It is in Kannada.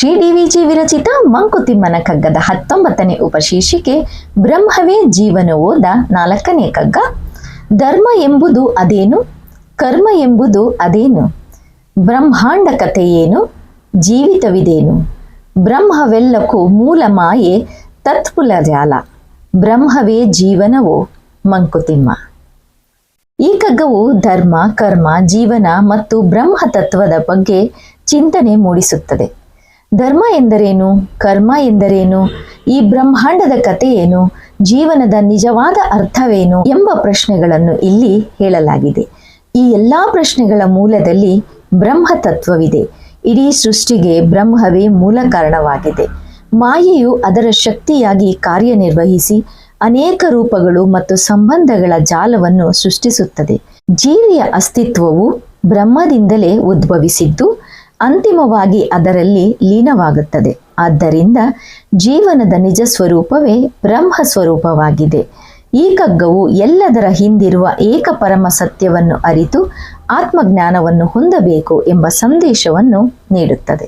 ಶ್ರೀ ಡಿ.ವಿ.ಜಿ. ವಿರಚಿತ ಮಂಕುತಿಮ್ಮನ ಕಗ್ಗದ 19ನೇ ಉಪಶೀರ್ಷಿಕೆ ಬ್ರಹ್ಮವೇ ಜೀವನವೋದ 4ನೇ ಕಗ್ಗ. ಧರ್ಮ ಎಂಬುದು ಅದೇನು, ಕರ್ಮ ಎಂಬುದು ಅದೇನು, ಬ್ರಹ್ಮಾಂಡ ಕಥೆಯೇನು, ಜೀವಿತವಿದೇನು, ಬ್ರಹ್ಮವೆಲ್ಲಕ್ಕೂ ಮೂಲ ಮಾಯೆ ತತ್ಪುಲ ಜಾಲ, ಬ್ರಹ್ಮವೇ ಜೀವನವೋ ಮಂಕುತಿಮ್ಮ. ಈ ಕಗ್ಗವು ಧರ್ಮ, ಕರ್ಮ, ಜೀವನ ಮತ್ತು ಬ್ರಹ್ಮ ತತ್ವದ ಬಗ್ಗೆ ಚಿಂತನೆ ಮೂಡಿಸುತ್ತದೆ. ಧರ್ಮ ಎಂದರೇನು, ಕರ್ಮ ಎಂದರೇನು, ಈ ಬ್ರಹ್ಮಾಂಡದ ಕಥೆ ಏನು, ಜೀವನದ ನಿಜವಾದ ಅರ್ಥವೇನು ಎಂಬ ಪ್ರಶ್ನೆಗಳನ್ನು ಇಲ್ಲಿ ಹೇಳಲಾಗಿದೆ. ಈ ಎಲ್ಲಾ ಪ್ರಶ್ನೆಗಳ ಮೂಲದಲ್ಲಿ ಬ್ರಹ್ಮ ತತ್ವವಿದೆ. ಇಡೀ ಸೃಷ್ಟಿಗೆ ಬ್ರಹ್ಮವೇ ಮೂಲ ಕಾರಣವಾಗಿದೆ. ಮಾಯೆಯು ಅದರ ಶಕ್ತಿಯಾಗಿ ಕಾರ್ಯನಿರ್ವಹಿಸಿ ಅನೇಕ ರೂಪಗಳು ಮತ್ತು ಸಂಬಂಧಗಳ ಜಾಲವನ್ನು ಸೃಷ್ಟಿಸುತ್ತದೆ. ಜೀವಿಯ ಅಸ್ತಿತ್ವವು ಬ್ರಹ್ಮದಿಂದಲೇ ಉದ್ಭವಿಸಿದ್ದು ಅಂತಿಮವಾಗಿ ಅದರಲ್ಲಿ ಲೀನವಾಗುತ್ತದೆ. ಆದ್ದರಿಂದ ಜೀವನದ ನಿಜ ಸ್ವರೂಪವೇ ಬ್ರಹ್ಮ ಸ್ವರೂಪವಾಗಿದೆ. ಈ ಕಗ್ಗವು ಎಲ್ಲದರ ಹಿಂದಿರುವ ಏಕ ಪರಮ ಸತ್ಯವನ್ನು ಅರಿತು ಆತ್ಮಜ್ಞಾನವನ್ನು ಹೊಂದಬೇಕು ಎಂಬ ಸಂದೇಶವನ್ನು ನೀಡುತ್ತದೆ.